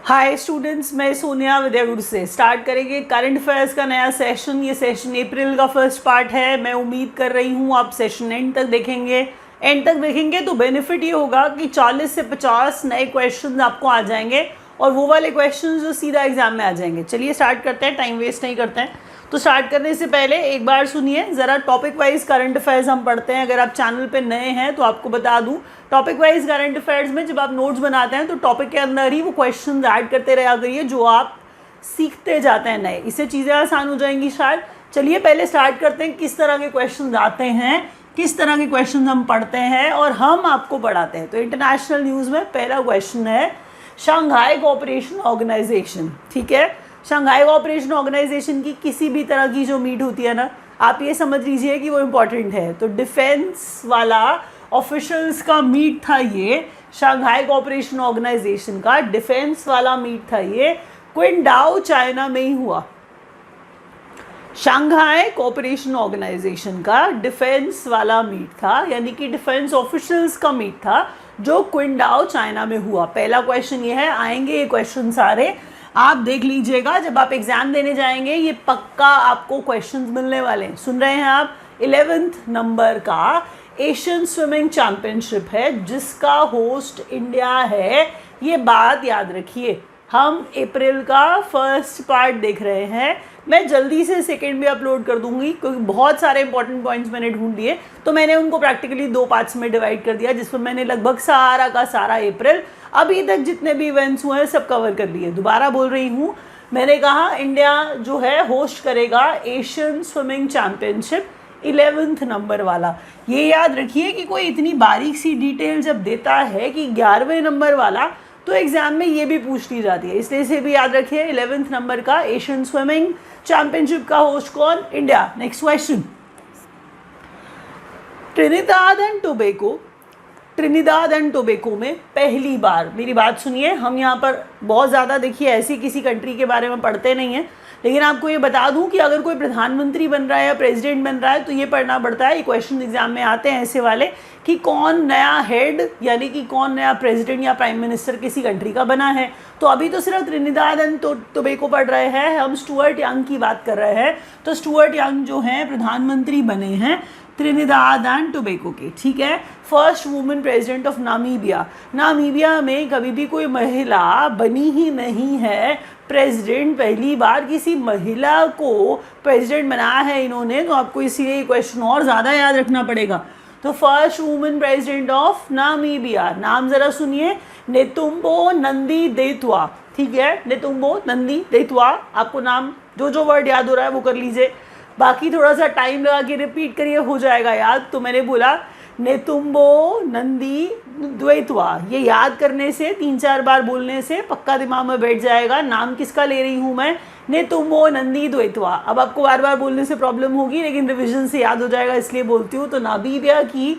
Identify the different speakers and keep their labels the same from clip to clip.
Speaker 1: Hi students, मैं सोनिया विद्यागुरु से start करेंगे करंट अफेयर्स का नया सेशन। ये सेशन अप्रैल का फर्स्ट पार्ट है। मैं उम्मीद कर रही हूँ आप सेशन एंड तक देखेंगे। एंड तक देखेंगे तो बेनिफिट ये होगा कि 40 से 50 नए क्वेश्चंस आपको आ जाएंगे और वो वाले क्वेश्चंस जो सीधा एग्जाम में आ जाएंगे। चलिए स्टार्ट करते हैं, टाइम वेस्ट नहीं करते हैं। तो स्टार्ट करने से पहले एक बार सुनिए ज़रा, टॉपिक वाइज करंट अफेयर्स हम पढ़ते हैं। अगर आप चैनल पे नए हैं तो आपको बता दूं, टॉपिक वाइज करंट अफेयर्स में जब आप नोट्स बनाते हैं तो टॉपिक के अंदर ही वो क्वेश्चन ऐड करते रहा करिए जो आप सीखते जाते हैं नए। इससे चीज़ें आसान हो जाएंगी शायद। चलिए पहले स्टार्ट करते हैं, किस तरह के क्वेश्चन आते हैं, किस तरह के क्वेश्चन हम पढ़ते हैं और हम आपको पढ़ाते हैं। तो इंटरनेशनल न्यूज़ में पहला क्वेश्चन है शंघाई कोऑपरेशन ऑर्गेनाइजेशन। ठीक है, शंघाई कोऑपरेशन ऑर्गेनाइजेशन की किसी भी तरह की जो मीट होती है ना, आप ये समझ लीजिए कि वो इम्पॉर्टेंट है। तो डिफेंस वाला ऑफिशियल्स का मीट था ये, शंघाई कोऑपरेशन ऑर्गेनाइजेशन का डिफेंस वाला मीट था ये, क्विंडाओ चाइना में ही हुआ। शंघाई कोऑपरेशन ऑर्गेनाइजेशन का डिफेंस वाला मीट था, यानी कि डिफेंस ऑफिशियल्स का मीट था जो क्विंडाओ चाइना में हुआ। पहला क्वेश्चन ये है, आएंगे ये क्वेश्चन सारे, आप देख लीजिएगा जब आप एग्जाम देने जाएंगे ये पक्का आपको क्वेश्चंस मिलने वाले हैं। सुन रहे हैं आप? 11th नंबर का एशियन स्विमिंग चैंपियनशिप है जिसका होस्ट इंडिया है। ये बात याद रखिए। हम अप्रैल का फर्स्ट पार्ट देख रहे हैं। मैं जल्दी से सेकेंड भी अपलोड कर दूंगी क्योंकि बहुत सारे इंपॉर्टेंट पॉइंट्स मैंने ढूंढ दिए, तो मैंने उनको प्रैक्टिकली 2 पार्ट्स में डिवाइड कर दिया जिसमें मैंने लगभग सारा का सारा अप्रैल अभी तक जितने भी इवेंट्स हुए हैं सब कवर कर लिए। दोबारा बोल रही हूँ, मैंने कहा इंडिया जो है होस्ट करेगा Asian swimming championship 11th number वाला। ये याद रखिए कि कोई इतनी बारीक सी डिटेल जब देता है कि 11वें नंबर वाला, तो एग्जाम में ये भी पूछ ली जाती है, इसलिए इसे भी याद रखिए। 11th नंबर का एशियन स्विमिंग चैंपियनशिप का होस्ट कौन? India. Next question, Trinidad and tobacco में पहली बार, मेरी बात सुनिए, हम यहाँ पर बहुत ज़्यादा देखिए ऐसी किसी कंट्री के बारे में पढ़ते नहीं हैं, लेकिन आपको ये बता दूं कि अगर कोई प्रधानमंत्री बन रहा है या प्रेसिडेंट बन रहा है तो ये पढ़ना पड़ता है। ये क्वेश्चन एग्जाम में आते हैं ऐसे वाले कि कौन नया हेड यानी कि कौन नया प्रेसिडेंट या प्राइम मिनिस्टर किसी कंट्री का बना है। तो अभी तो सिर्फ ट्रिनिदाद एंड टोबैको पढ़ रहे हैं, हम स्टुअर्ट यंग की बात कर रहे हैं। तो स्टुअर्ट यंग जो हैं प्रधानमंत्री बने हैं ट्रिनिदाद एंड टोबैको के। ठीक है, first women president of Namibia. Namibia में कभी भी कोई महिला बनी ही नहीं है प्रेसिडेंट, पहली बार किसी महिला को प्रेसिडेंट बनाया है इन्होंने, तो आपको इसीलिए ये क्वेश्चन और ज़्यादा याद रखना पड़ेगा। तो first women president of Namibia, नाम ज़रा सुनिए, नेतुम्बो नंदी देतुआ। ठीक है, नेतुम्बो नंदी देतुआ। आपको नाम जो वर्ड याद हो रहा है वो कर लीजिए, बाकी थोड़ा सा टाइम लगा के रिपीट करिए, हो जाएगा याद। तो मैंने बोला नेतुम्बो नंदी द्वैतवा, ये याद करने से 3-4 बार बोलने से पक्का दिमाग में बैठ जाएगा। नाम किसका ले रही हूँ मैं? नेतुम्बो नंदी द्वैतवा। अब आपको बार बार बोलने से प्रॉब्लम होगी लेकिन रिविजन से याद हो जाएगा, इसलिए बोलती हूँ। तो नामीबिया की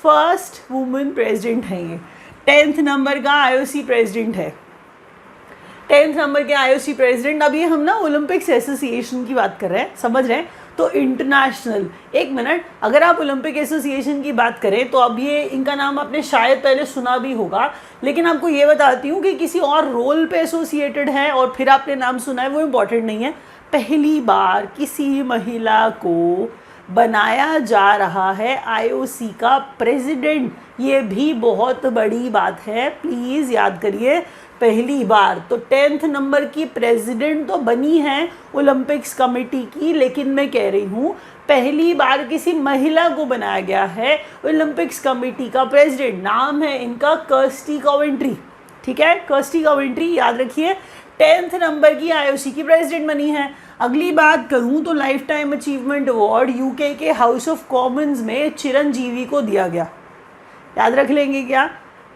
Speaker 1: फर्स्ट वुमेन प्रेसिडेंट है ये। 10th नंबर का IOC प्रेसिडेंट है, 10th नंबर के IOC प्रेसिडेंट। अभी हम ना ओलंपिक्स एसोसिएशन की बात कर रहे हैं, समझ रहे हैं? तो इंटरनेशनल, एक मिनट, अगर आप ओलंपिक एसोसिएशन की बात करें तो अब ये इनका नाम आपने शायद पहले सुना भी होगा, लेकिन आपको ये बताती हूँ कि किसी और रोल पे एसोसिएटेड है और फिर आपने नाम सुना है, वो इम्पॉर्टेंट नहीं है। पहली बार किसी महिला को बनाया जा रहा है IOC का प्रेसिडेंट, ये भी बहुत बड़ी बात है, प्लीज़ याद करिए। पहली बार तो 10th नंबर की प्रेसिडेंट तो बनी है ओलंपिक्स कमेटी की, लेकिन मैं कह रही हूँ पहली बार किसी महिला को बनाया गया है ओलंपिक्स कमेटी का प्रेसिडेंट। नाम है इनका कर्स्टी कॉवेंट्री। ठीक है, कर्स्टी कॉवेंट्री याद रखिए। 10th नंबर की IOC की प्रेसिडेंट बनी है। अगली बात करूँ तो life time achievement award UK के हाउस ऑफ कॉमन्स में चिरंजीवी को दिया गया, याद रख लेंगे क्या?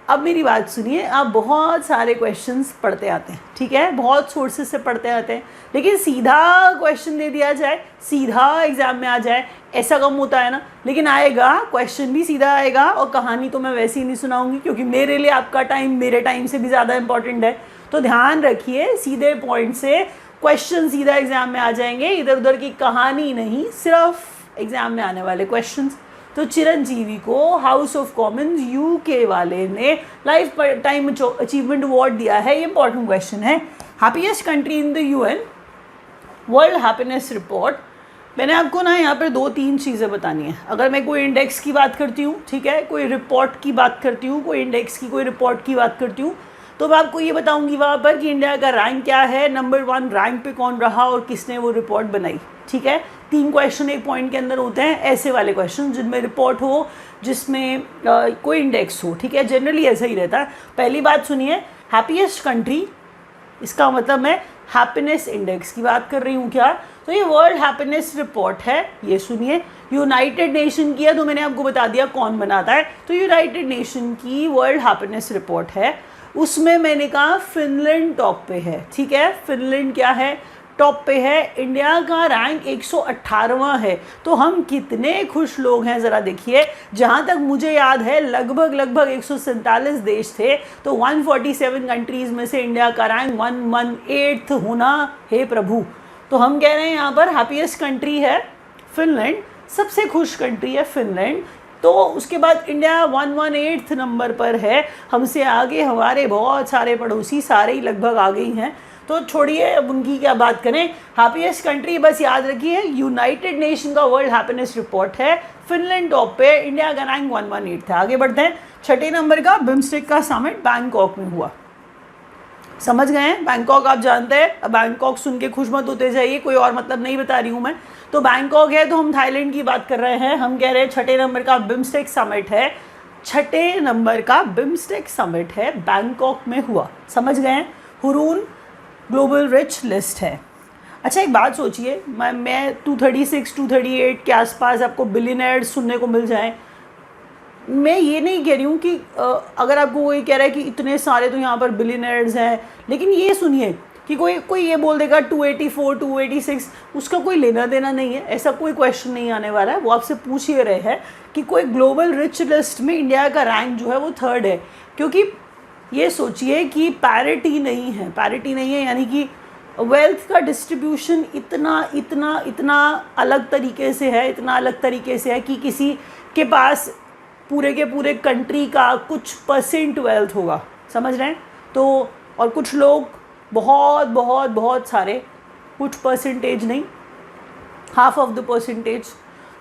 Speaker 1: अब मेरी बात सुनिए, आप बहुत सारे क्वेश्चंस पढ़ते आते हैं, ठीक है, बहुत सोर्सेज से पढ़ते आते हैं, लेकिन सीधा क्वेश्चन दे दिया जाए, सीधा एग्जाम में आ जाए, ऐसा कम होता है ना। लेकिन आएगा, क्वेश्चन भी सीधा आएगा और कहानी तो मैं वैसे ही नहीं सुनाऊंगी क्योंकि मेरे लिए आपका टाइम मेरे टाइम से भी ज़्यादा इंपॉर्टेंट है। तो ध्यान रखिए, सीधे पॉइंट से क्वेश्चन सीधा एग्जाम में आ जाएंगे, इधर उधर की कहानी नहीं, सिर्फ एग्जाम में आने वाले क्वेश्चंस। तो चिरंजीवी को हाउस ऑफ कॉमन्स यूके वाले ने लाइफ टाइम अचीवमेंट अवार्ड दिया है। ये इंपॉर्टेंट क्वेश्चन है। Happiest country in the UN world happiness report. मैंने आपको ना यहाँ पर 2-3 चीज़ें बतानी है। अगर मैं कोई इंडेक्स की बात करती हूँ, ठीक है, कोई रिपोर्ट की बात करती हूँ, कोई इंडेक्स की कोई रिपोर्ट की बात करती हूँ, तो मैं आपको ये बताऊँगी वहाँ पर कि इंडिया का रैंक क्या है, नंबर 1 रैंक पे कौन रहा और किसने वो रिपोर्ट बनाई। ठीक है, 3 क्वेश्चन एक पॉइंट के अंदर होते हैं, ऐसे वाले क्वेश्चन जिनमें रिपोर्ट हो, जिसमें कोई इंडेक्स हो। ठीक है, जनरली ऐसा ही रहता है। पहली बात सुनिए, हैप्पीएस्ट कंट्री, इसका मतलब मैं हैप्पीनेस इंडेक्स की बात कर रही हूँ क्या, तो ये वर्ल्ड हैप्पीनेस रिपोर्ट है। ये सुनिए, यूनाइटेड नेशन की है, तो मैंने आपको बता दिया कौन बनाता है, तो यूनाइटेड नेशन की वर्ल्ड हैप्पीनेस रिपोर्ट है। उसमें मैंने कहा फिनलैंड टॉप पे है। ठीक है, फिनलैंड क्या है, टॉप पे है। इंडिया का रैंक 118वां है। तो हम कितने खुश लोग हैं ज़रा देखिए। जहाँ तक मुझे याद है लगभग 147 देश थे, तो 147 कंट्रीज़ में से इंडिया का रैंक 118 होना है प्रभु। तो हम कह रहे हैं यहाँ पर हैप्पीएस्ट कंट्री है फिनलैंड, सबसे खुश कंट्री है फिनलैंड। तो उसके बाद इंडिया 118 नंबर पर है। हमसे आगे हमारे बहुत सारे पड़ोसी सारे ही लगभग आ गई हैं, तो छोड़िए अब उनकी क्या बात करें। हैप्पीएस्ट कंट्री बस याद रखिए यूनाइटेड नेशन का वर्ल्ड हैप्पीनेस रिपोर्ट है। फिनलैंड टॉप पे, इंडिया का रैंक 118 था। आगे बढ़ते हैं। 6 नंबर का बिम्स्टेक का समिट बैंकॉक में हुआ। समझ गए हैं, बैंकॉक आप जानते हैं। अब बैंकॉक सुन के खुश मत होते जाइए, कोई और मतलब नहीं बता रही हूँ मैं। तो बैंकॉक है तो हम थाईलैंड की बात कर रहे हैं। हम कह रहे हैं 6 नंबर का बिम्स्टेक समिट है। 6 नंबर का बिम्स्टेक समिट है, बैंकॉक में हुआ। समझ गए हैं। हुरून ग्लोबल रिच लिस्ट है। अच्छा एक बात सोचिए, मैं 236-238 के आसपास आपको बिलियनर्स सुनने को मिल जाएं। मैं ये नहीं कह रही हूँ कि अगर आपको कोई कह रहा है कि इतने सारे तो यहाँ पर बिलियनर्स हैं, लेकिन ये सुनिए कि कोई ये बोल देगा 284, 286, उसका कोई लेना देना नहीं है। ऐसा कोई क्वेश्चन नहीं आने वाला है। वो आपसे पूछ ही रहे हैं कि कोई ग्लोबल रिच लिस्ट में इंडिया का रैंक जो है वो 3rd है। क्योंकि ये सोचिए कि पैरिटी नहीं है, यानी कि वेल्थ का डिस्ट्रीब्यूशन इतना अलग तरीके से है, कि किसी के पास पूरे के पूरे कंट्री का कुछ परसेंट वेल्थ होगा। समझ रहे हैं। तो और कुछ लोग बहुत सारे, कुछ परसेंटेज नहीं, हाफ ऑफ द परसेंटेज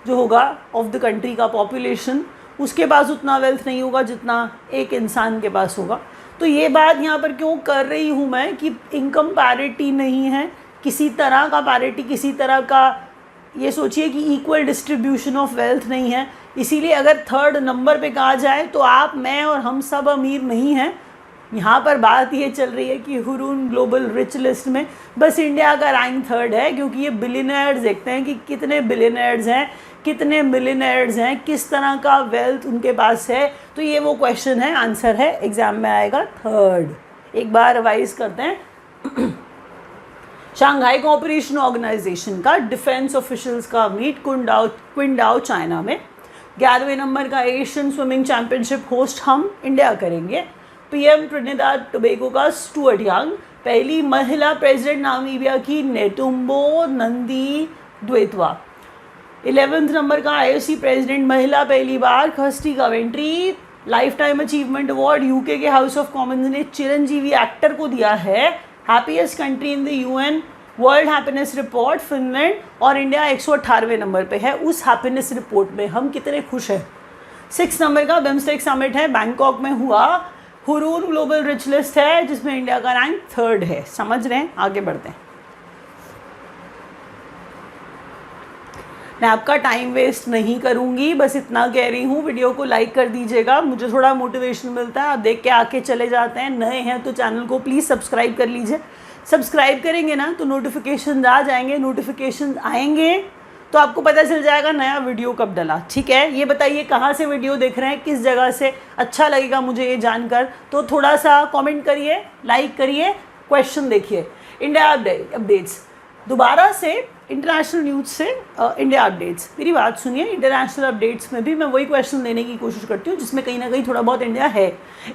Speaker 1: जो होगा ऑफ द कंट्री का पॉपुलेशन, उसके पास उतना वेल्थ नहीं होगा जितना एक इंसान के पास होगा। तो ये बात यहाँ पर क्यों कर रही हूँ मैं कि इनकम पैरिटी नहीं है, किसी तरह का पैरिटी, किसी तरह का ये सोचिए कि इक्वल डिस्ट्रीब्यूशन ऑफ वेल्थ नहीं है। इसीलिए अगर 3rd नंबर पे कहा जाए तो आप, मैं और हम सब अमीर नहीं हैं। यहाँ पर बात ये चल रही है कि हुरून ग्लोबल रिच लिस्ट में बस इंडिया का रैंक 3rd है, क्योंकि ये बिलियनर्स देखते हैं कि कितने बिलियनर्स हैं, कितने मिलियनर्स हैं, किस तरह का वेल्थ उनके पास है। तो ये वो क्वेश्चन है, आंसर है, एग्जाम में आएगा 3rd। एक बार रिवाइज करते हैं। शंघाई कोऑपरेशन ऑर्गेनाइजेशन का डिफेंस ऑफिशियल्स का मीट क्विंडाओ चाइना में। 11वें नंबर का एशियन स्विमिंग चैंपियनशिप होस्ट हम इंडिया करेंगे। पीएम ट्रिनिदाद टोबैगो का स्टुअर्ट यंग। पहली महिला प्रेसिडेंट नामीबिया की नेटुम्बो नंदी द्वेतवा। 11वें नंबर का आईओसी प्रेसिडेंट महिला पहली बार Kirsty Coventry. Lifetime achievement award UK के हाउस ऑफ कॉमन्स ने चिरंजीवी एक्टर को दिया है। Happiest country in the UN world happiness report Finland, और इंडिया 118वें नंबर पे है। उस हैप्पीनेस रिपोर्ट में हम कितने खुश हैं। 6 नंबर का बिम्स्टेक समिट है, बैंकॉक में हुआ। हुरून ग्लोबल रिच लिस्ट है जिसमें इंडिया का रैंक 3rd है। समझ रहे हैं। आगे बढ़ते हैं। मैं आपका टाइम वेस्ट नहीं करूंगी, बस इतना कह रही हूँ, वीडियो को लाइक कर दीजिएगा, मुझे थोड़ा मोटिवेशन मिलता है। आप देख के आके चले जाते हैं। नए हैं तो चैनल को प्लीज़ सब्सक्राइब कर लीजिए। सब्सक्राइब करेंगे ना तो नोटिफिकेशन आ जाएंगे, नोटिफिकेशन आएंगे तो आपको पता चल जाएगा नया वीडियो कब डला। ठीक है, ये बताइए कहाँ से वीडियो देख रहे हैं, किस जगह से। अच्छा लगेगा मुझे ये जानकर, तो थोड़ा सा कमेंट करिए, लाइक करिए, क्वेश्चन देखिए। इंडिया अपडेट्स, दोबारा से इंटरनेशनल न्यूज़ से इंडिया अपडेट्स। मेरी बात सुनिए, इंटरनेशनल अपडेट्स में भी मैं वही क्वेश्चन देने की कोशिश करती हूँ जिसमें कहीं ना कहीं थोड़ा बहुत इंडिया है।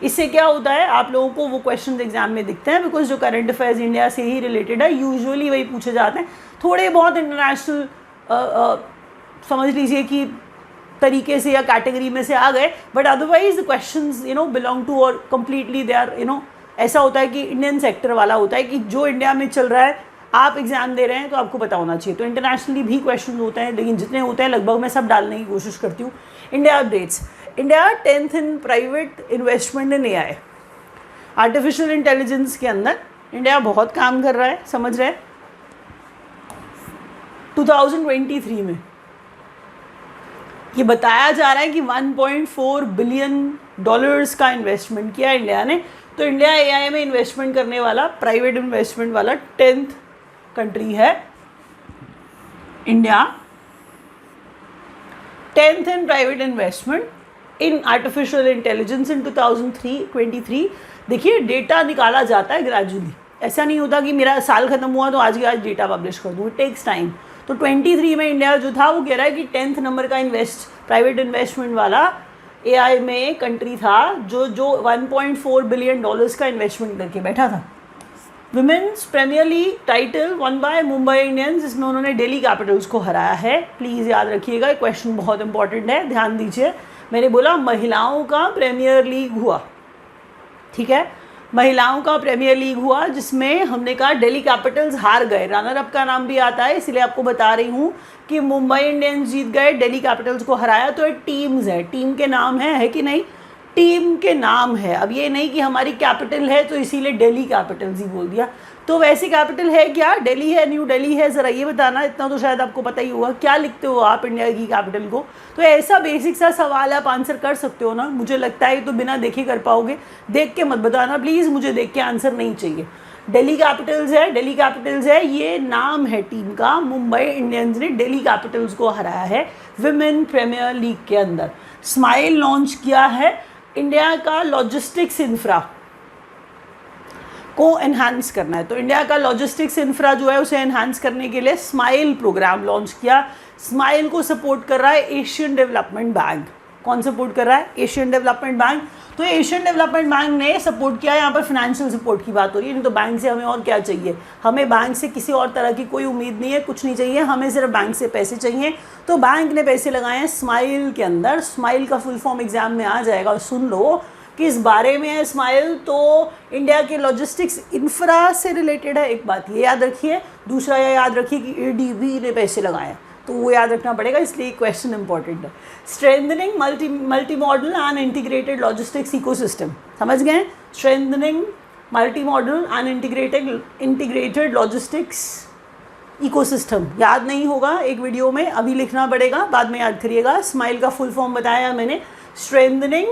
Speaker 1: इससे क्या होता है, आप लोगों को वो क्वेश्चन एग्जाम में दिखते हैं, बिकॉज जो करंट अफेयर्स इंडिया से ही रिलेटेड है यूजुअली वही पूछे जाते हैं। थोड़े बहुत इंटरनेशनल समझ लीजिए कि तरीके से या कैटेगरी में से आ गए, but otherwise the questions belong to और कम्प्लीटली दे आर ऐसा होता है कि इंडियन सेक्टर वाला होता है कि जो इंडिया में चल रहा है, आप एग्जाम दे रहे हैं तो आपको पता होना चाहिए। तो इंटरनेशनली भी क्वेश्चन होते हैं, लेकिन जितने होते हैं लगभग मैं सब डालने की कोशिश करती हूँ। India updates, India 10th in private investment in AI, artificial intelligence के अंदर इंडिया बहुत काम कर रहा है, समझ रहे हैं। 2023 में ये बताया जा रहा है कि 1.4 बिलियन डॉलर्स का इन्वेस्टमेंट किया इंडिया ने। तो इंडिया AI में इन्वेस्टमेंट करने वाला, प्राइवेट इन्वेस्टमेंट वाला 10th कंट्री है। India 10th in private investment in artificial intelligence in 2023। देखिए डेटा निकाला जाता है ग्रेजुअली, ऐसा नहीं होता कि मेरा साल खत्म हुआ तो आज के आज डेटा पब्लिश कर दूँ, इट टेक्स टाइम। तो 23 में इंडिया जो था वो कह रहा है कि 10th नंबर का प्राइवेट इन्वेस्टमेंट वाला AI में कंट्री था जो 1.4 बिलियन डॉलर्स का इन्वेस्टमेंट करके बैठा था। Women's premier league title won by Mumbai Indians, जिसमें उन्होंने दिल्ली कैपिटल्स को हराया है। प्लीज़ याद रखिएगा, क्वेश्चन बहुत इंपॉर्टेंट है, ध्यान दीजिए। मैंने बोला महिलाओं का प्रीमियर लीग हुआ, ठीक है, महिलाओं का प्रीमियर लीग हुआ, जिसमें हमने कहा दिल्ली कैपिटल्स हार गए। रनर अप का नाम भी आता है, इसलिए आपको बता रही हूँ कि मुंबई इंडियंस जीत गए, दिल्ली कैपिटल्स को हराया। तो ये टीम्स है, टीम के नाम है कि नहीं, टीम के नाम है। अब ये नहीं कि हमारी कैपिटल है तो इसीलिए दिल्ली कैपिटल्स ही बोल दिया। तो वैसे कैपिटल है क्या, दिल्ली है, न्यू दिल्ली है, ज़रा ये बताना। इतना तो शायद आपको पता ही होगा, क्या लिखते हो आप इंडिया की कैपिटल को। तो ऐसा बेसिक सा सवाल आप आंसर कर सकते हो ना, मुझे लगता है तो बिना देखे कर पाओगे, देख के मत बताना प्लीज़, मुझे देख के आंसर नहीं चाहिए। दिल्ली कैपिटल्स है, दिल्ली कैपिटल्स है, ये नाम है टीम का। मुंबई इंडियंस ने दिल्ली कैपिटल्स को हराया है विमेन प्रीमियर लीग के अंदर। स्माइल लॉन्च किया है, इंडिया का लॉजिस्टिक्स इंफ्रा को एनहांस करना है। तो इंडिया का लॉजिस्टिक्स इंफ्रा जो है उसे एनहांस करने के लिए स्माइल प्रोग्राम लॉन्च किया। स्माइल को सपोर्ट कर रहा है एशियन डेवलपमेंट बैंक। कौन सपोर्ट कर रहा है, एशियन डेवलपमेंट बैंक। तो एशियन डेवलपमेंट बैंक ने सपोर्ट किया। यहाँ पर फाइनेंशियल सपोर्ट की बात हो रही है, नहीं तो बैंक से हमें और क्या चाहिए, हमें बैंक से किसी और तरह की कोई उम्मीद नहीं है, कुछ नहीं चाहिए, हमें सिर्फ बैंक से पैसे चाहिए। तो बैंक ने पैसे लगाए हैं स्माइल के अंदर। स्माइल का फुल फॉर्म एग्जाम में आ जाएगा, और सुन लो किस बारे में है स्माइल। तो इंडिया के लॉजिस्टिक्स इंफ्रा से रिलेटेड है, एक बात ये याद रखिए। दूसरा ये याद रखिए कि ADB ने पैसे लगाए, तो वो याद रखना पड़ेगा, इसलिए क्वेश्चन इंपॉर्टेंट है। Strengthening multi model and integrated logistics ecosystem, समझ गए। Strengthening multi model and integrated logistics ecosystem, याद नहीं होगा एक वीडियो में, अभी लिखना पड़ेगा, बाद में याद करिएगा। स्माइल का फुल फॉर्म बताया मैंने, strengthening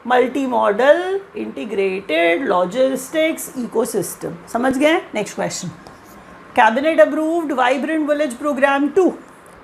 Speaker 1: multi modal integrated logistics ecosystem, समझ गए। Next question, cabinet approved vibrant village programme 2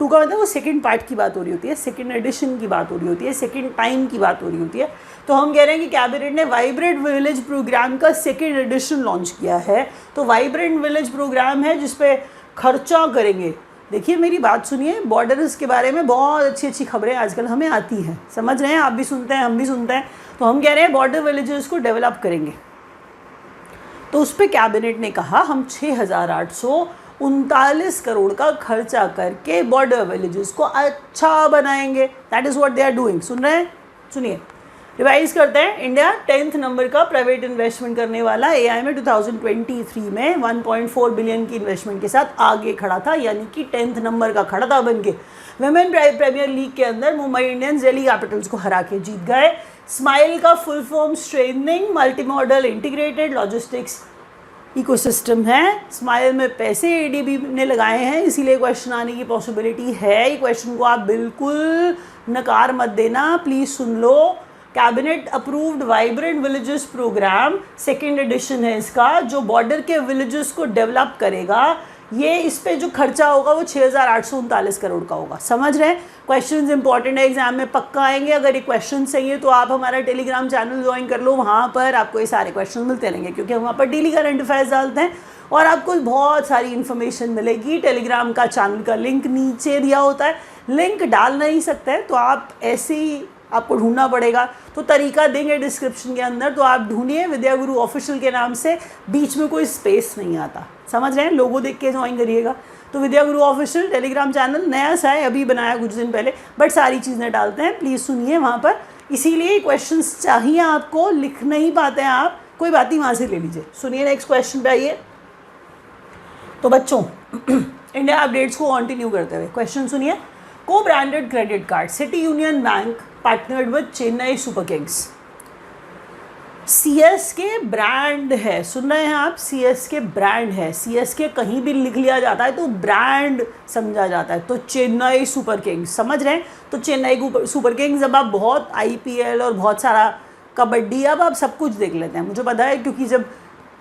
Speaker 1: का मतलब वो सेकंड पार्ट की बात हो रही होती है, सेकंड एडिशन की बात हो रही होती है, सेकंड टाइम की बात हो रही होती है। तो हम कह रहे हैं कि कैबिनेट ने वाइब्रेंट विलेज प्रोग्राम का सेकंड एडिशन लॉन्च किया है। तो वाइब्रेंट विलेज प्रोग्राम है जिसपे खर्चा करेंगे। देखिए मेरी बात सुनिए, बॉर्डर्स के बारे में बहुत अच्छी अच्छी खबरें आजकल हमें आती हैं, समझ रहे हैं, आप भी सुनते हैं, हम भी सुनते हैं। तो हम कह रहे हैं बॉर्डर विलेजेस को डेवलप करेंगे। तो उस पर कैबिनेट ने कहा हम 6,839 करोड़ का खर्चा करके बॉर्डर विलेजेस को अच्छा बनाएंगे। That is what they are doing. सुन रहे हैं, सुनिए, रिवाइज करते हैं। इंडिया 10th नंबर का प्राइवेट इन्वेस्टमेंट करने वाला AI में 2023 में 1.4 बिलियन की इन्वेस्टमेंट के साथ आगे खड़ा था, यानी कि 10th नंबर का खड़ा था बन के। विमेन प्रीमियर लीग के अंदर मुंबई इंडियंस दिल्ली कैपिटल्स को हरा के जीत गए। स्माइल का full form strengthening multi modal integrated logistics ecosystem है। स्माइल में पैसे ADB ने लगाए हैं, इसीलिए क्वेश्चन आने की पॉसिबिलिटी है। ये क्वेश्चन को आप बिल्कुल नकार मत देना, प्लीज़ सुन लो। Cabinet approved vibrant villages programme second edition है इसका, जो बॉर्डर के विलेजेस को डेवलप करेगा। ये इस पे जो खर्चा होगा वो 6,839 करोड़ का होगा, समझ रहे हैं। क्वेश्चंस इंपॉर्टेंट है, एग्जाम में पक्का आएंगे। अगर ये क्वेश्चन सही है तो आप हमारा टेलीग्राम चैनल ज्वाइन कर लो, वहाँ पर आपको ये सारे क्वेश्चन मिलते रहेंगे, क्योंकि हम वहाँ पर डेली करंट अफेयर्स डालते हैं और आपको बहुत सारी इन्फॉर्मेशन मिलेगी। टेलीग्राम का चैनल का लिंक नीचे दिया होता है, लिंक डाल नहीं सकते हैं तो आप ऐसे ही आपको ढूंढना पड़ेगा, तो तरीका देंगे डिस्क्रिप्शन के अंदर, तो आप ढूंढिए विद्या गुरु ऑफिशियल के नाम से, बीच में कोई स्पेस नहीं आता, समझ रहे हैं। लोगो देख के ज्वाइन करिएगा। तो विद्या गुरु ऑफिशियल टेलीग्राम चैनल नया सा है, अभी बनाया कुछ दिन पहले, बट सारी चीज़ें डालते हैं, प्लीज़ सुनिए वहाँ पर। इसीलिए क्वेश्चंस चाहिए आपको, लिख नहीं पाते हैं आप, कोई बात नहीं, वहाँ से ले लीजिए। सुनिए नेक्स्ट क्वेश्चन पे आइए। तो बच्चों इंडिया अपडेट्स को कंटिन्यू करते हुए क्वेश्चन सुनिए। को branded credit card city union bank partnered with Chennai super Kings. CSK brand है, सुन रहे हैं आप, CSK ब्रांड है। CSK कहीं भी लिख लिया जाता है तो ब्रांड समझा जाता है। तो चेन्नई सुपर किंग्स, समझ रहे हैं? तो चेन्नई सुपर किंग्स, अब आप बहुत IPL और बहुत सारा कबड्डी, अब आप सब कुछ देख लेते हैं, मुझे पता है, क्योंकि जब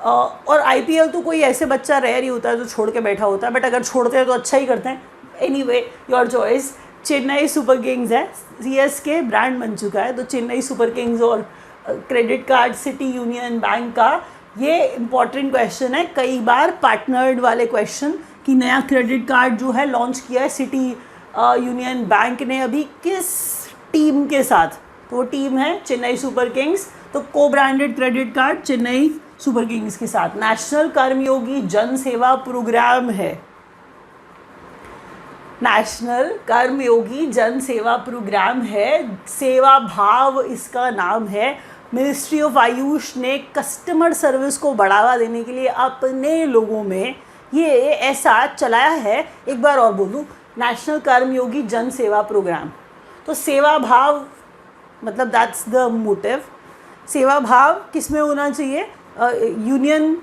Speaker 1: और IPL तो कोई ऐसे बच्चा रेयर ही होता है जो छोड़ के बैठा होता है, बट अगर छोड़ते हैं तो अच्छा ही करते हैं। Anyway your choice. Chennai super Kings है, CSK ब्रांड बन चुका है, तो चेन्नई सुपर किंग्स और credit card city union bank का, ये इंपॉर्टेंट क्वेश्चन है, कई बार पार्टनर्ड वाले क्वेश्चन, कि नया क्रेडिट कार्ड जो है लॉन्च किया है सिटी यूनियन बैंक ने अभी किस टीम के साथ, तो वो टीम है चेन्नई सुपर किंग्स। तो को branded credit card Chennai super Kings के साथ। नेशनल कर्मयोगी जन सेवा प्रोग्राम है, नेशनल कर्मयोगी जन सेवा प्रोग्राम है, सेवा भाव इसका नाम है। मिनिस्ट्री ऑफ आयुष ने कस्टमर सर्विस को बढ़ावा देने के लिए अपने लोगों में ये ऐसा चलाया है। एक बार और बोलूँ, नेशनल कर्मयोगी जन सेवा प्रोग्राम। तो सेवा भाव मतलब दैट्स द मोटिव। सेवा भाव किस में होना चाहिए? यूनियन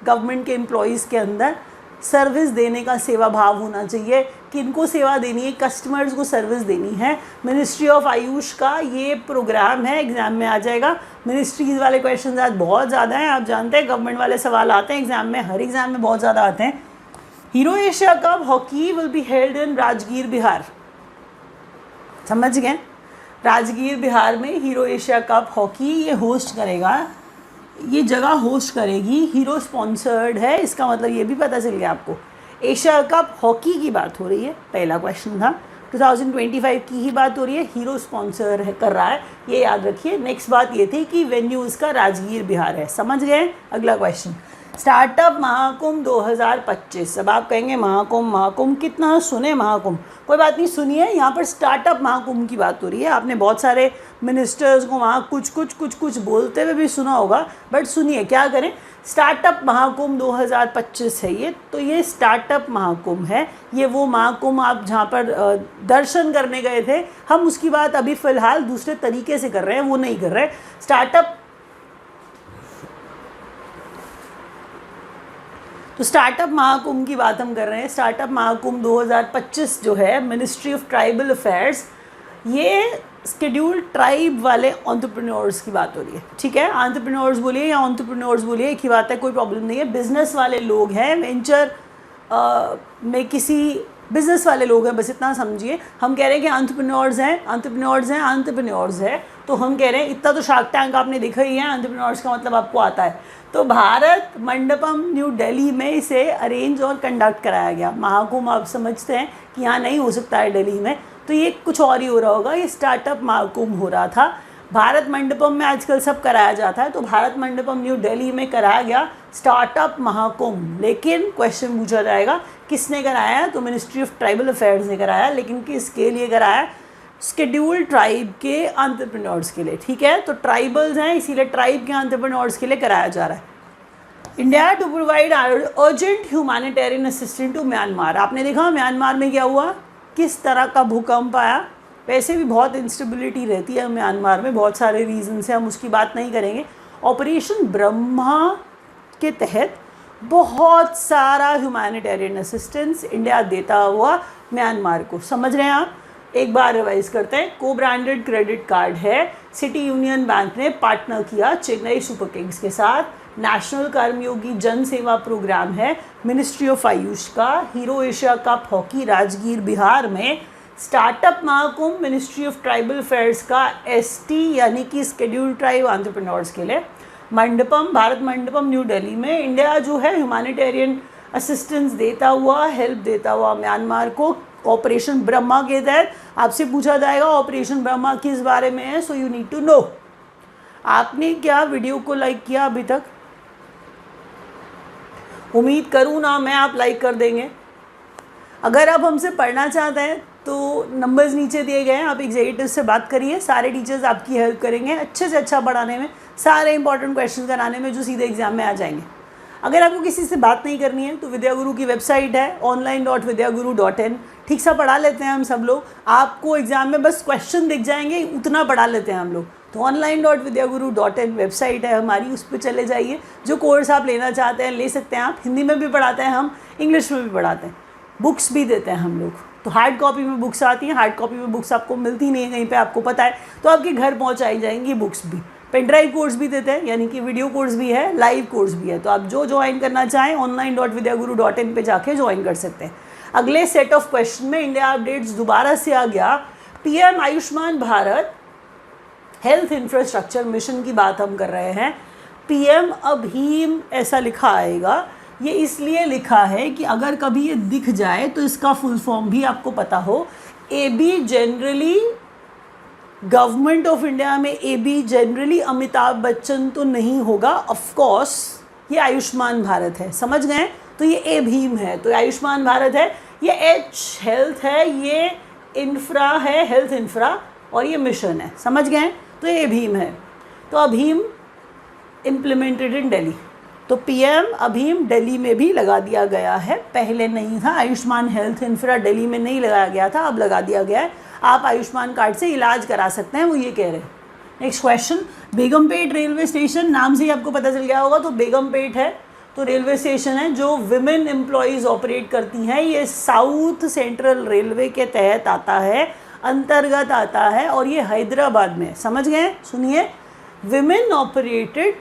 Speaker 1: गवर्नमेंट के एम्प्लॉयज़ के अंदर सर्विस देने का सेवा भाव होना चाहिए। किनको सेवा देनी है? कस्टमर्स को सर्विस देनी है। मिनिस्ट्री ऑफ आयुष का ये प्रोग्राम है, एग्ज़ाम में आ जाएगा। मिनिस्ट्रीज़ वाले क्वेश्चन आज बहुत ज़्यादा हैं, आप जानते हैं, गवर्नमेंट वाले सवाल आते हैं एग्ज़ाम में, हर एग्ज़ाम में बहुत ज़्यादा आते हैं। Hero Asia Cup hockey will be held in Rajgir Bihar, समझ गए? राजगीर बिहार में हीरो एशिया कप हॉकी ये होस्ट करेगा, ये जगह होस्ट करेगी, हीरो स्पॉन्सर्ड है, इसका मतलब ये भी पता चल गया आपको। एशिया कप हॉकी की बात हो रही है, पहला क्वेश्चन था। 2025 की ही बात हो रही है, हीरो स्पॉन्सर है, कर रहा है, ये याद रखिए। नेक्स्ट बात ये थी कि वेन्यू इसका राजगीर बिहार है, समझ गए? अगला क्वेश्चन, स्टार्टअप महाकुंभ 2025। अब आप कहेंगे महाकुंभ कितना सुने महाकुंभ, कोई बात नहीं, सुनिए, यहाँ पर स्टार्टअप महाकुंभ की बात हो रही है। आपने बहुत सारे मिनिस्टर्स को वहाँ कुछ बोलते हुए भी सुना होगा, बट सुनिए क्या करें। स्टार्टअप महाकुंभ 2025 है ये, तो ये स्टार्टअप महाकुंभ है। ये वो महाकुंभ आप जहाँ पर दर्शन करने गए थे, हम उसकी बात अभी फ़िलहाल दूसरे तरीके से कर रहे हैं, वो नहीं कर रहे। स्टार्टअप महाकुंभ की बात हम कर रहे हैं। स्टार्टअप महाकुंभ 2025 जो है, मिनिस्ट्री ऑफ ट्राइबल अफेयर्स, ये स्केड्यूल्ड ट्राइब वाले एंटरप्रेन्योर्स की बात हो रही है, ठीक है? एंटरप्रेन्योर्स बोलिए या एंटरप्रेन्योर्स बोलिए, एक ही बात है, कोई प्रॉब्लम नहीं है। बिजनेस वाले लोग हैं, वेंचर में किसी बिजनेस वाले लोग हैं, बस इतना समझिए। हम कह रहे हैं कि एंटरप्रेन्योर्स हैं, तो हम कह रहे हैं, इतना तो शार्क टैंक आपने देखा ही है, एंटरप्रेन्योर्स का मतलब आपको आता है। तो भारत मंडपम न्यू दिल्ली में इसे अरेंज और कंडक्ट कराया गया। महाकुंभ आप समझते हैं कि यहाँ नहीं हो सकता है दिल्ली में, तो ये कुछ और ही हो रहा होगा। ये स्टार्टअप महाकुंभ हो रहा था, भारत मंडपम में आजकल सब कराया जाता है, तो भारत मंडपम न्यू दिल्ली में कराया गया स्टार्टअप महाकुंभ। लेकिन क्वेश्चन पूछा जाएगा किसने कराया, तो मिनिस्ट्री ऑफ ट्राइबल अफेयर्स ने कराया, लेकिन किसके लिए कराया? शेड्यूल्ड ट्राइब के एंटरप्रेन्योर्स के लिए, ठीक है? तो ट्राइबल्स हैं, इसीलिए ट्राइब के एंटरप्रेन्योर्स के लिए कराया जा रहा है। India to provide urgent humanitarian assistance to Myanmar. आपने देखा म्यांमार में क्या हुआ, किस तरह का भूकंप आया। वैसे भी बहुत इंस्टेबिलिटी रहती है म्यांमार में, बहुत सारे रीज़न से, हम उसकी बात नहीं करेंगे। ऑपरेशन ब्रह्मा के तहत बहुत सारा ह्यूमैनिटेरियन असिस्टेंस इंडिया देता हुआ म्यांमार को, समझ रहे हैं आप? एक बार रिवाइज करते हैं। को ब्रांडेड क्रेडिट कार्ड है, सिटी यूनियन बैंक ने पार्टनर किया चेन्नई सुपर किंग्स के साथ। नेशनल कर्मयोगी जन सेवा प्रोग्राम है, मिनिस्ट्री ऑफ आयुष का। Hero Asia Cup hockey Rajgir Bihar में। Startup Mahakumbh ministry of tribal affairs का, ST यानी कि शेड्यूल्ड ट्राइब एंटरप्रेन्योर्स के लिए। मंडपम, भारत मंडपम न्यू दिल्ली में इंडिया जो है ह्यूमैनिटेरियन असिस्टेंस देता हुआ, हेल्प देता हुआ म्यांमार को। ऑपरेशन ब्रह्मा के तहत आपसे पूछा जाएगा ऑपरेशन ब्रह्मा किस बारे में है, so you need to know. आपने क्या वीडियो को लाइक किया अभी तक? उम्मीद करूँ ना मैं, आप लाइक कर देंगे। अगर आप हमसे पढ़ना चाहते हैं तो नंबर्स नीचे दिए गए हैं, आप एग्जीक्यूटिव से बात करिए, सारे टीचर्स आपकी हेल्प करेंगे अच्छे से अच्छा पढ़ाने में, सारे इंपॉर्टेंट क्वेश्चन कराने में जो सीधे एग्जाम में आ जाएंगे। अगर आपको किसी से बात नहीं करनी है तो विद्यागुरु की वेबसाइट है online.vidyaguru.in, ठीक सा पढ़ा लेते हैं हम सब लोग। आपको एग्जाम में बस क्वेश्चन दिख जाएंगे, उतना पढ़ा लेते हैं हम लोग। तो online.vidyaguru.in वेबसाइट है हमारी, उस पर चले जाइए। जो कोर्स आप लेना चाहते हैं ले सकते हैं आप। हिंदी में भी पढ़ाते हैं हम, इंग्लिश में भी पढ़ाते हैं, बुक्स भी देते हैं हम लोग। तो हार्ड कॉपी में बुक्स आती हैं, हार्ड कॉपी में बुक्स आपको मिलती नहीं है कहीं पे, आपको पता है, तो आपके घर पहुंचाई जाएंगी बुक्स भी। पेन ड्राइव कोर्स भी देते हैं, यानी कि वीडियो कोर्स भी है, लाइव कोर्स भी है। तो आप जो ज्वाइन करना चाहें online.vidyaguru.in पे जाके ज्वाइन कर सकते हैं। अगले सेट ऑफ क्वेश्चन में इंडिया अपडेट्स दोबारा से आ गया। PM Ayushman Bharat health infrastructure mission की बात हम कर रहे हैं। पीएम अभीम ऐसा लिखा आएगा, ये इसलिए लिखा है कि अगर कभी ये दिख जाए तो इसका फुल फॉर्म भी आपको पता हो। AB generally, government of India में AB जनरली अमिताभ बच्चन तो नहीं होगा, ऑफ कोर्स ये आयुष्मान भारत है, समझ गए? तो ये A भीम है, तो आयुष्मान भारत है, ये H हेल्थ है, ये इंफ्रा है, हेल्थ इंफ्रा, और ये मिशन है, समझ गए? तो ये भीम है। तो अभीम इम्प्लीमेंटेड इन दिल्ली, तो पीएम अभीम दिल्ली में भी लगा दिया गया है, पहले नहीं था। आयुष्मान हेल्थ इंफ्रा दिल्ली में नहीं लगाया गया था, अब लगा दिया गया है। आप आयुष्मान कार्ड से इलाज करा सकते हैं, वो ये कह रहे हैं। Next question, Begumpet railway station, नाम से ही आपको पता चल गया होगा, तो बेगमपेट है तो रेलवे स्टेशन है जो विमेन एम्प्लॉयज़ ऑपरेट करती हैं। ये साउथ सेंट्रल रेलवे के तहत आता है, अंतर्गत आता है, और ये हैदराबाद में, समझ गए? सुनिए, विमेन ऑपरेटेड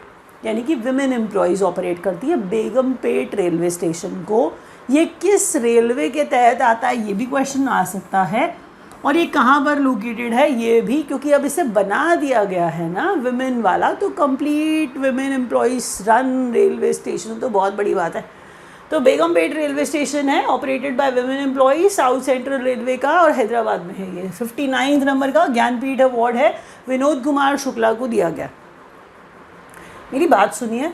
Speaker 1: यानी कि विमेन एम्प्लॉयज़ ऑपरेट करती है बेगमपेट रेलवे स्टेशन को। ये किस रेलवे के तहत आता है ये भी क्वेश्चन आ सकता है, और ये कहाँ पर लोकेटेड है ये भी, क्योंकि अब इसे बना दिया गया है ना विमेन वाला, तो complete women employees run railway station, तो बहुत बड़ी बात है। तो बेगमपेट रेलवे स्टेशन है, operated by women employees, south central railway का, और हैदराबाद में है। ये 59 नंबर का ज्ञानपीठ अवार्ड है, विनोद कुमार शुक्ला को दिया गया। मेरी बात सुनिए,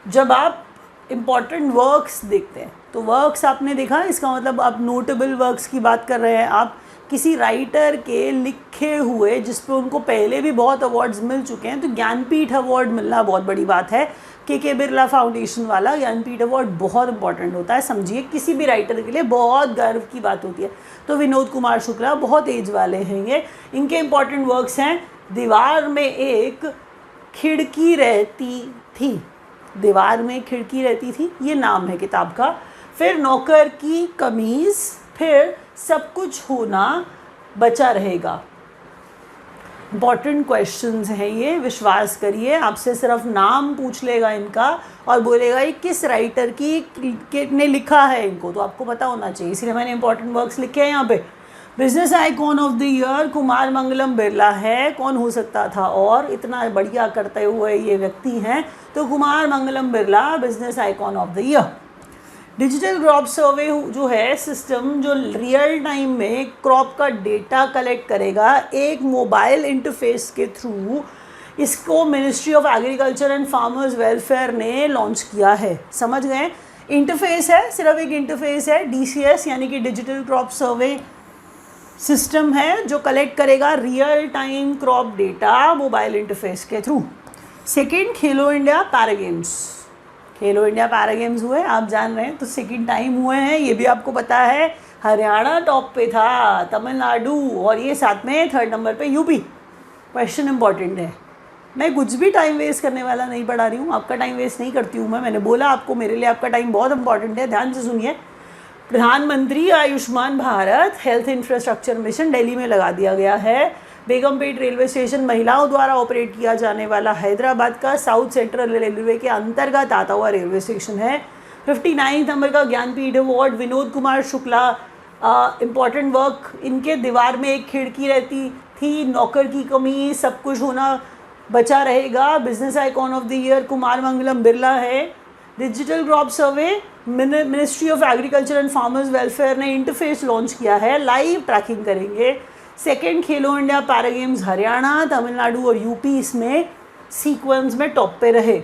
Speaker 1: जब आप इम्पॉर्टेंट वर्क्स देखते हैं तो वर्क्स आपने देखा, इसका मतलब आप नोटेबल वर्क्स की बात कर रहे हैं। आप किसी राइटर के लिखे हुए जिस पे उनको पहले भी बहुत अवार्ड्स मिल चुके हैं, तो ज्ञानपीठ अवार्ड मिलना बहुत बड़ी बात है। के बिरला फाउंडेशन वाला ज्ञानपीठ अवार्ड बहुत इंपॉर्टेंट होता है, समझिए, किसी भी राइटर के लिए बहुत गर्व की बात होती है। तो विनोद कुमार शुक्ला बहुत एज वाले हैं ये, इनके इंपॉर्टेंट वर्क्स हैं, दीवार में एक खिड़की रहती थी, दीवार में खिड़की रहती थी, ये नाम है किताब का। फिर नौकर की कमीज़, फिर सब कुछ होना बचा रहेगा। इंपॉर्टेंट क्वेश्चंस हैं ये, विश्वास करिए। आपसे सिर्फ नाम पूछ लेगा इनका और बोलेगा ये किस राइटर की ने लिखा है इनको, तो आपको पता होना चाहिए, इसलिए मैंने इंपॉर्टेंट वर्क्स लिखे हैं यहाँ पे। Business icon of the year Kumar Mangalam Birla है, कौन हो सकता था और, इतना बढ़िया करते हुए ये व्यक्ति हैं, तो Kumar Mangalam Birla business icon of the year. Digital crop survey जो है सिस्टम, जो रियल टाइम में क्रॉप का डेटा कलेक्ट करेगा एक मोबाइल इंटरफेस के थ्रू, इसको ministry of agriculture and farmers welfare ने लॉन्च किया है, समझ गए? इंटरफेस है, सिर्फ एक इंटरफेस है, DCS यानी कि डिजिटल क्रॉप सर्वे सिस्टम है जो कलेक्ट करेगा real time crop data mobile interface के through. Second, Khelo India para games, खेलो इंडिया पैरा गेम्स हुए, आप जान रहे हैं, तो सेकेंड टाइम हुए हैं, ये भी आपको पता है। हरियाणा टॉप पे था, तमिलनाडु, और ये साथ में थर्ड नंबर पे यूपी। क्वेश्चन इंपॉर्टेंट है, मैं कुछ भी टाइम वेस्ट करने वाला नहीं पढ़ा रही हूँ, आपका टाइम वेस्ट नहीं करती हूँ मैंने बोला आपको, मेरे लिए आपका टाइम बहुत इंपॉर्टेंट है, ध्यान से सुनिए। प्रधानमंत्री Ayushman Bharat health infrastructure mission Delhi में लगा दिया गया है। बेगमपेट रेलवे स्टेशन महिलाओं द्वारा ऑपरेट किया जाने वाला हैदराबाद का साउथ सेंट्रल रेलवे के अंतर्गत आता हुआ रेलवे स्टेशन है। 59 नंबर का Jnanpith award Vinod Kumar Shukla. Important work, इनके दीवार में एक खिड़की रहती थी, नौकर की कमी, सब कुछ होना बचा रहेगा, business icon of the year Kumar Mangalam Birla है। Digital crop survey, ministry of agriculture and farmers welfare ने इंटरफेस लॉन्च किया है, लाइव ट्रैकिंग करेंगे। Second, Khelo India para games, Haryana, Tamil Nadu और यूपी इसमें सीक्वेंस में टॉप पे रहे।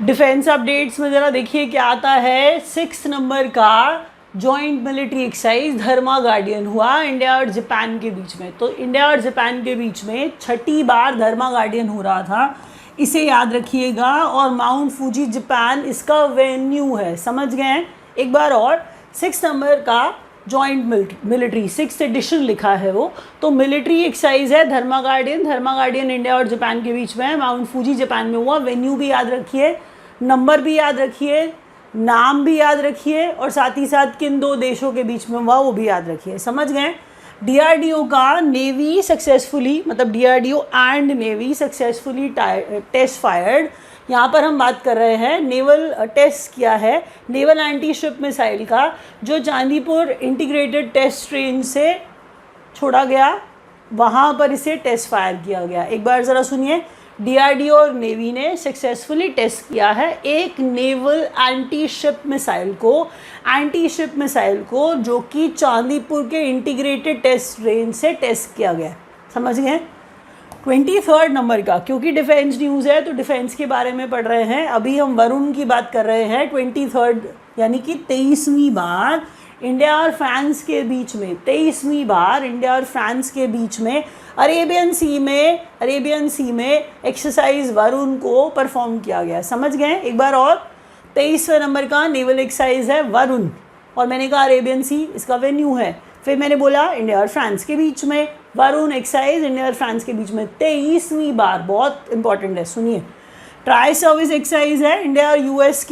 Speaker 1: डिफेंस अपडेट्स में ज़रा देखिए क्या आता है। 6 नंबर का जॉइंट मिलिट्री एक्सरसाइज धर्मा गार्डियन हुआ इंडिया और जापान के बीच में। तो इंडिया और जापान के बीच में 6ठी बार धर्मा गार्डियन हो रहा था, इसे याद रखिएगा। और माउंट फूजी जापान इसका वेन्यू है, समझ गए हैं। एक बार और 6 नंबर का जॉइंट मिलिट्री 6th एडिशन लिखा है वो, तो मिलिट्री एक्सरसाइज है धर्मा गार्डियन इंडिया और जापान के बीच में है, माउंट फूजी जापान में हुआ। वेन्यू भी याद रखिए, नंबर भी याद रखिए, नाम भी याद रखिए, और साथ ही साथ किन 2 देशों के बीच में हुआ वो भी याद रखिए, समझ गए। DRDO का नेवी सक्सेसफुली, मतलब DRDO and navy successfully test fired, यहाँ पर हम बात कर रहे हैं नेवल टेस्ट किया है नेवल एंटी शिप मिसाइल का, जो चांदीपुर इंटीग्रेटेड टेस्ट रेंज से छोड़ा गया, वहाँ पर इसे टेस्ट फायर किया गया। एक बार ज़रा सुनिए, DRDO और नेवी ने सक्सेसफुली टेस्ट किया है एक नेवल एंटी शिप मिसाइल को, जो कि चांदीपुर के इंटीग्रेटेड टेस्ट रेंज से टेस्ट किया गया, समझ गए। 23rd नंबर का, क्योंकि डिफेंस न्यूज़ है तो डिफेंस के बारे में पढ़ रहे हैं। अभी हम वरुण की बात कर रहे हैं। 23rd यानी कि 23वीं बार इंडिया और फ्रांस के बीच में, 23वीं बार इंडिया और फ्रांस के बीच में अरेबियन सी में एक्सरसाइज वरुण को परफॉर्म किया गया, समझ गए। एक बार और 23वें नंबर का नेवल एक्सरसाइज है वरुण, और मैंने कहा अरेबियन सी इसका वेन्यू है। फिर मैंने बोला इंडिया और फ्रांस के बीच में वरुण एक्सरसाइज, इंडिया और फ्रांस के बीच में 23वीं बार, बहुत इंपॉर्टेंट है, सुनिए। ट्राई सर्विस एक्सरसाइज है इंडिया और US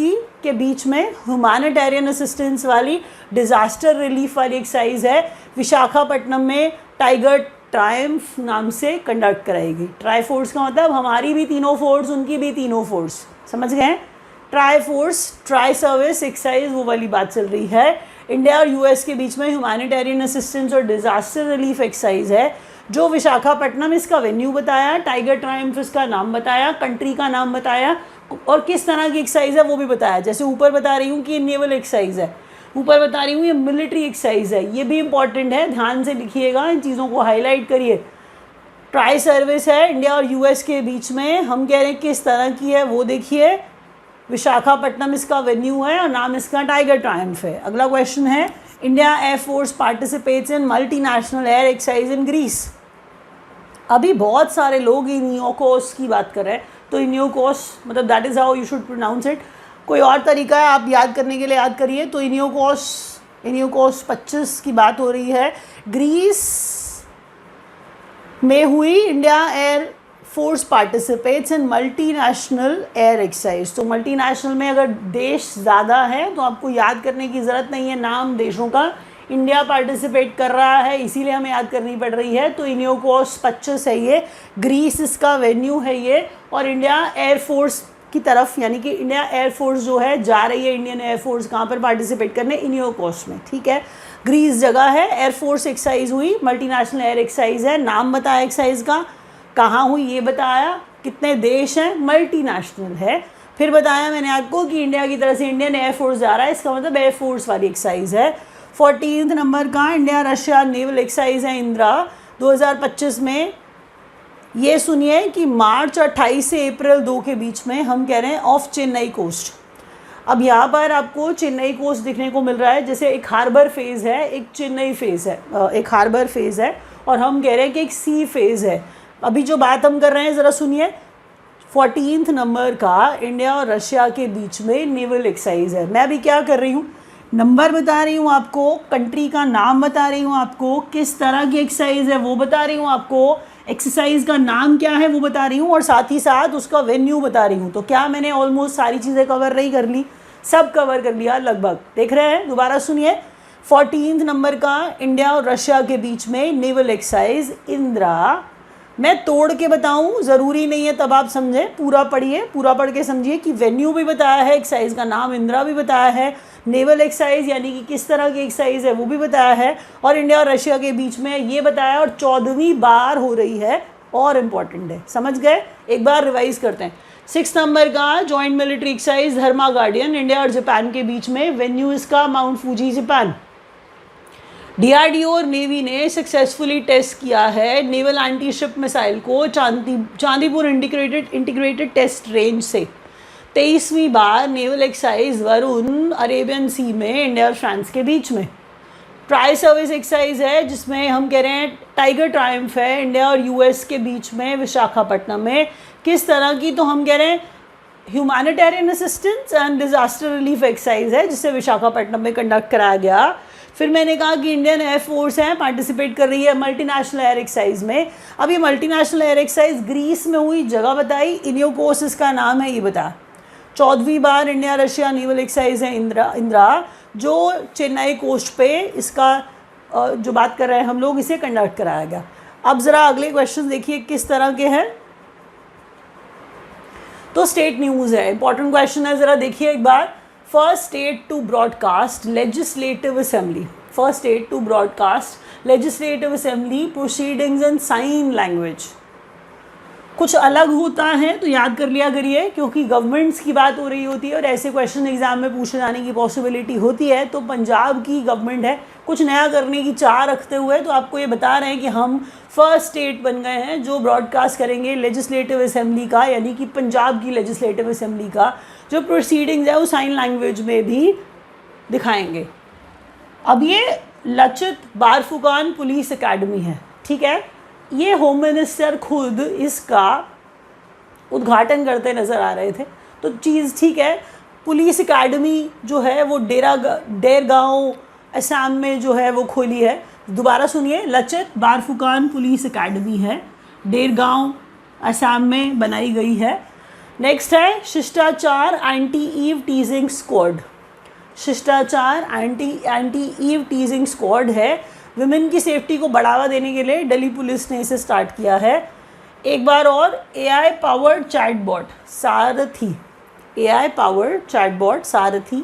Speaker 1: के बीच में, ह्यूमैनिटेरियन असिस्टेंस वाली, डिज़ास्टर रिलीफ वाली एक्सरसाइज है, विशाखापट्टनम में टाइगर ट्रायम्फ नाम से कंडक्ट कराएगी। ट्राई फोर्स का मतलब हमारी भी तीनों फोर्स, उनकी भी तीनों फोर्स, समझ गए। Try force tri service exercise वो वाली बात चल रही है। इंडिया और US के बीच में ह्यूमैनिटेरियन असिस्टेंस और डिज़ास्टर रिलीफ एक्सरसाइज है, जो विशाखापट्टनम इसका वेन्यू बताया, टाइगर ट्रायम्फ इसका नाम बताया, कंट्री का नाम बताया, और किस तरह की एक्सरसाइज है वो भी बताया। जैसे ऊपर बता रही हूँ कि ये नेवल एक्सरसाइज है, ऊपर बता रही हूँ ये मिलिट्री एक्सरसाइज है, ये भी इंपॉर्टेंट है, ध्यान से लिखिएगा, इन चीज़ों को हाईलाइट करिए। ट्राई सर्विस है इंडिया और US के बीच में, हम कह रहे हैं किस तरह की है वो देखिए। विशाखापट्टनम इसका वेन्यू है और नाम इसका टाइगर ट्रायम्फ है। अगला क्वेश्चन है, India air force participates in multinational air exercise in Greece. अभी बहुत सारे लोग इनियोकोस की बात कर रहे हैं, तो इनियोकोस मतलब that is how you should pronounce it. कोई और तरीका है आप याद करने के लिए याद करिए। तो इनियोकोस 25 की बात हो रही है। ग्रीस में हुई India air force participates in multinational air exercise. तो मल्टीनेशनल में अगर देश ज़्यादा है तो आपको याद करने की ज़रूरत नहीं है नाम देशों का, इंडिया पार्टिसिपेट कर रहा है इसीलिए हमें याद करनी पड़ रही है। तो इनियोकोस 25 है ये, ग्रीस इसका वेन्यू है ये, और इंडिया एयर फोर्स की तरफ, यानी कि इंडिया एयर फोर्स जो है जा रही है, इंडियन एयर फोर्स कहाँ पर पार्टिसिपेट करने, इनियोकोस में, ठीक है। ग्रीस जगह है, एयर फोर्स एक्सरसाइज हुई, मल्टीनेशनल एयर एक्सरसाइज है, नाम बताया एक्सरसाइज का, कहाँ हुई ये बताया, कितने देश हैं, मल्टीनेशनल है। फिर बताया मैंने आपको कि इंडिया की तरफ से इंडियन एयर फोर्स जा रहा है, इसका मतलब एयर फोर्स वाली एक्सरसाइज है। 14th नंबर का इंडिया रशिया नेवल एक्सरसाइज है इंदिरा 2025 में। ये सुनिए कि मार्च 28 से अप्रैल 2 के बीच में हम कह रहे हैं ऑफ चेन्नई कोस्ट। अब यहाँ पर आपको चेन्नई कोस्ट दिखने को मिल रहा है, जैसे एक हार्बर फेज़ है, एक चेन्नई फेज़ है, एक हार्बर फेज़ है, और हम कह रहे हैं कि एक सी फेज़ है। अभी जो बात हम कर रहे हैं ज़रा सुनिए, 14th नंबर का इंडिया और रशिया के बीच में नेवल एक्सरसाइज है। मैं अभी क्या कर रही हूँ, नंबर बता रही हूँ आपको, कंट्री का नाम बता रही हूँ आपको, किस तरह की एक्सरसाइज है वो बता रही हूँ आपको, एक्सरसाइज का नाम क्या है वो बता रही हूँ, और साथ ही साथ उसका वेन्यू बता रही हूँ। तो क्या मैंने ऑलमोस्ट सारी चीज़ें कवर नहीं कर ली, सब कवर कर लिया लगभग। देख रहे हैं, दोबारा सुनिए, 14th नंबर का इंडिया और रशिया के बीच में नेवल एक्सरसाइज इंदिरा। मैं तोड़ के बताऊं ज़रूरी नहीं है, तब आप समझें, पूरा पढ़िए, पूरा पढ़ के समझिए कि वेन्यू भी बताया है, एक्सरसाइज का नाम इंदिरा भी बताया है, नेवल एक्सरसाइज यानी कि किस तरह की एक्सरसाइज है वो भी बताया है, और इंडिया और रशिया के बीच में ये बताया, और 14वीं बार हो रही है, और इम्पॉर्टेंट है, समझ गए। एक बार रिवाइज करते हैं। 6 नंबर का जॉइंट मिलिट्री एक्सरसाइज धर्मा गार्डियन इंडिया और जापान के बीच में, वेन्यू इसका माउंट फूजी जापान। DRDO और नेवी ने सक्सेसफुली टेस्ट किया है नेवल एंटी शिप मिसाइल को चांदीपुर इंटीग्रेटेड टेस्ट रेंज से। 23वीं बार नेवल एक्सरसाइज वरुण अरेबियन सी में इंडिया और फ्रांस के बीच में। ट्राई सर्विस एक्सरसाइज है जिसमें हम कह रहे हैं टाइगर ट्रायम्फ है इंडिया और यूएस के बीच में विशाखापट्टनम में। किस तरह की, तो हम कह रहे हैं humanitarian assistance and disaster relief exercise है जिसे विशाखापट्टनम में कंडक्ट कराया गया। फिर मैंने कहा कि इंडियन एयरफोर्स है पार्टिसिपेट कर रही है मल्टीनेशनल एयर एक्सरसाइज में। अब ये मल्टीनेशनल एयर एक्सरसाइज ग्रीस में हुई, जगह बताई, इनियोकोस इसका नाम है, ये बता। 14वीं बार इंडिया रशिया नेवल एक्सरसाइज है इंदिरा जो चेन्नई कोस्ट पे इसका जो बात कर रहे हैं हम लोग, इसे कंडक्ट कराया गया। अब ज़रा अगले क्वेश्चन देखिए किस तरह के हैं। तो स्टेट न्यूज़ है, इंपॉर्टेंट क्वेश्चन है, ज़रा देखिए एक बार। First state to broadcast legislative assembly, first state to broadcast legislative assembly proceedings in sign language. कुछ अलग होता है तो याद कर लिया करिए, क्योंकि गवर्नमेंट्स की बात हो रही होती है और ऐसे क्वेश्चन एग्जाम में पूछे जाने की पॉसिबिलिटी होती है। तो पंजाब की गवर्नमेंट है, कुछ नया करने की चाह रखते हुए तो आपको ये बता रहे हैं कि हम फर्स्ट स्टेट बन गए हैं जो ब्रॉडकास्ट करेंगे लेजिस्लेटिव असेंबली का, यानी कि पंजाब की लेजिस्लेटिव असेंबली का जो प्रोसीडिंग्स है वो साइन लैंग्वेज में भी दिखाएंगे। अब ये लचित बारफुकान पुलिस एकेडमी है, ठीक है, ये होम मिनिस्टर खुद इसका उद्घाटन करते नज़र आ रहे थे, तो चीज़ ठीक है। पुलिस एकेडमी जो है वो डेरगांव असम में जो है वो खोली है। दोबारा सुनिए, लचित बारफुकान पुलिस एकेडमी है, डेरगांव असम में बनाई गई है। नेक्स्ट है शिष्टाचार एंटी ईव टीजिंग स्क्वाड, शिष्टाचार एंटी ईव टीजिंग स्क्वाड है। विमेन की सेफ्टी को बढ़ावा देने के लिए दिल्ली पुलिस ने इसे स्टार्ट किया है। एक बार और, AI powered chatbot Saarthi, AI powered chatbot Saarthi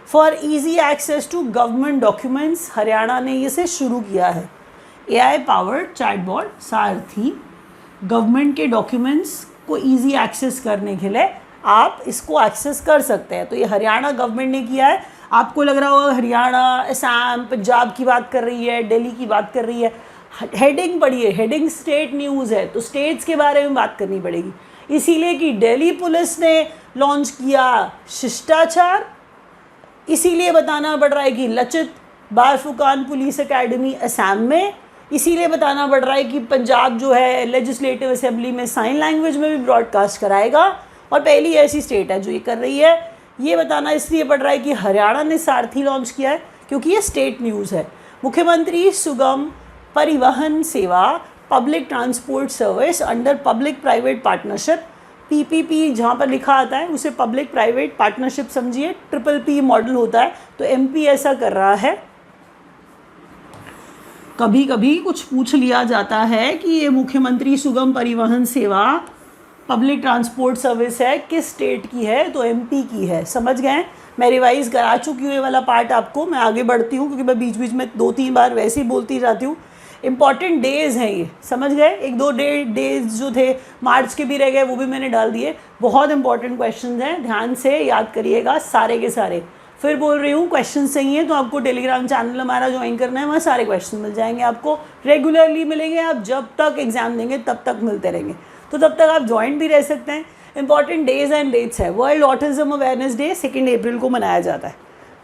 Speaker 1: for easy access to government documents, Haryana ने इसे शुरू किया है। AI powered chatbot Saarthi, government के डॉक्यूमेंट्स को इजी एक्सेस करने के लिए आप इसको एक्सेस कर सकते हैं। तो ये हरियाणा गवर्नमेंट ने किया है। आपको लग रहा होगा हरियाणा, असम, पंजाब की बात कर रही है, दिल्ली की बात कर रही है। हेडिंग पढ़िए, हेडिंग स्टेट न्यूज़ है तो स्टेट्स के बारे में बात करनी पड़ेगी, इसीलिए कि दिल्ली पुलिस ने लॉन्च किया शिष्टाचार, इसीलिए बताना पड़ रहा है कि लचित बारफुकान पुलिस एकेडमी असम में, इसीलिए बताना पड़ रहा है कि पंजाब जो है लेजिस्लेटिव असेंबली में साइन लैंग्वेज में भी ब्रॉडकास्ट कराएगा और पहली ऐसी स्टेट है जो ये कर रही है। ये बताना इसलिए पड़ रहा है कि हरियाणा ने सारथी लॉन्च किया है क्योंकि ये स्टेट न्यूज़ है। मुख्यमंत्री सुगम परिवहन सेवा public transport service under public private partnership, PPP जहाँ पर लिखा आता है उसे पब्लिक प्राइवेट पार्टनरशिप समझिए, ट्रिपल पी मॉडल होता है, तो एमपी ऐसा कर रहा है। कभी कभी कुछ पूछ लिया जाता है कि ये मुख्यमंत्री सुगम परिवहन सेवा पब्लिक ट्रांसपोर्ट सर्विस है किस स्टेट की है, तो एमपी की है। समझ गए? मैं रिवाइज करा चुकी हूँ ये वाला पार्ट आपको। मैं आगे बढ़ती हूँ क्योंकि मैं बीच बीच में 2-3 बार वैसे ही बोलती जाती हूँ। इंपॉर्टेंट डेज हैं ये, समझ गए? 1-2 डेज जो थे मार्च के भी रह गए, वो भी मैंने डाल दिए। बहुत इंपॉर्टेंट क्वेश्चन हैं, ध्यान से याद करिएगा सारे के सारे। फिर बोल रही हूँ क्वेश्चन सही है तो आपको टेलीग्राम चैनल हमारा ज्वाइन करना है, वहाँ सारे क्वेश्चन मिल जाएंगे आपको, रेगुलरली मिलेंगे। आप जब तक एग्जाम देंगे तब तक मिलते रहेंगे, तो तब तक आप ज्वाइन भी रह सकते हैं। इंपॉर्टेंट डेज एंड डेट्स है। वर्ल्ड ऑटिज्म अवेयरनेस डे 2 अप्रैल को मनाया जाता है।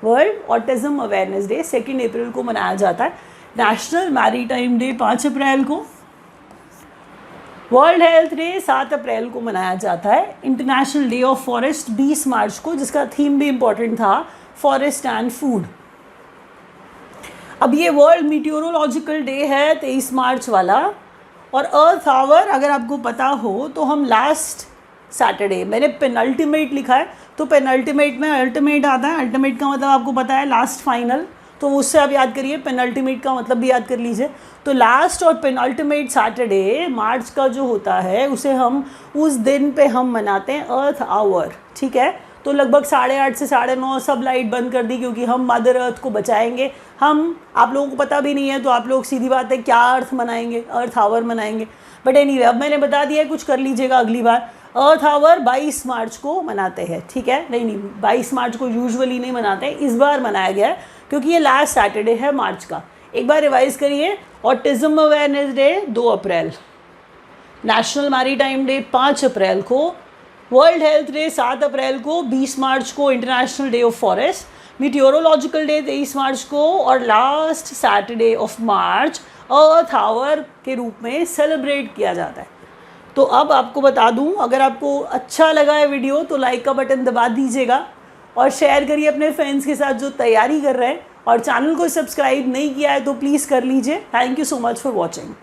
Speaker 1: वर्ल्ड ऑटिज्म अवेयरनेस डे 2 अप्रैल को मनाया जाता है। नेशनल मैरीटाइम डे 5 अप्रैल को। वर्ल्ड हेल्थ डे 7 अप्रैल को मनाया जाता है। इंटरनेशनल डे ऑफ फॉरेस्ट 20 मार्च को, जिसका थीम भी इम्पॉर्टेंट था, फॉरेस्ट एंड फूड। अब ये वर्ल्ड मीटियोरोलॉजिकल डे है 23 मार्च वाला। और अर्थ आवर अगर आपको पता हो तो हम लास्ट सैटरडे, मैंने पेनल्टीमेट लिखा है तो पेनल्टीमेट में अल्टीमेट आता है। अल्टीमेट का मतलब आपको पता है लास्ट फाइनल, तो उससे आप याद करिए, पेनल्टीमेट का मतलब भी याद कर लीजिए। तो लास्ट और पेनल्टीमेट सैटरडे मार्च का जो होता है उसे हम उस दिन पे हम मनाते हैं अर्थ आवर, ठीक है। तो लगभग 8:30 से 9:30 सब लाइट बंद कर दी क्योंकि हम मदर अर्थ को बचाएंगे। हम, आप लोगों को पता भी नहीं है तो आप लोग सीधी बात है क्या अर्थ मनाएंगे, अर्थ आवर मनाएंगे। बट एनीवे, अब मैंने बता दिया है, कुछ कर लीजिएगा अगली बार। अर्थ आवर 22 मार्च को मनाते हैं, ठीक है। नहीं 22 मार्च को यूजुअली नहीं मनाते, इस बार मनाया गया है क्योंकि ये लास्ट सैटरडे है मार्च का। एक बार रिवाइज करिए। ऑटिज्म अवेयरनेस डे 2 अप्रैल, नेशनल मैरीटाइम डे 5 अप्रैल को, वर्ल्ड हेल्थ डे 7 अप्रैल को, 20 मार्च को international day of forest, meteorological day 23 मार्च को, और last Saturday of March earth hour के रूप में सेलिब्रेट किया जाता है। तो अब आपको बता दूं, अगर आपको अच्छा लगा है वीडियो तो लाइक का बटन दबा दीजिएगा और शेयर करिए अपने फ्रेंड्स के साथ जो तैयारी कर रहे हैं, और चैनल को सब्सक्राइब नहीं किया है तो प्लीज़ कर लीजिए। Thank you so much for watching.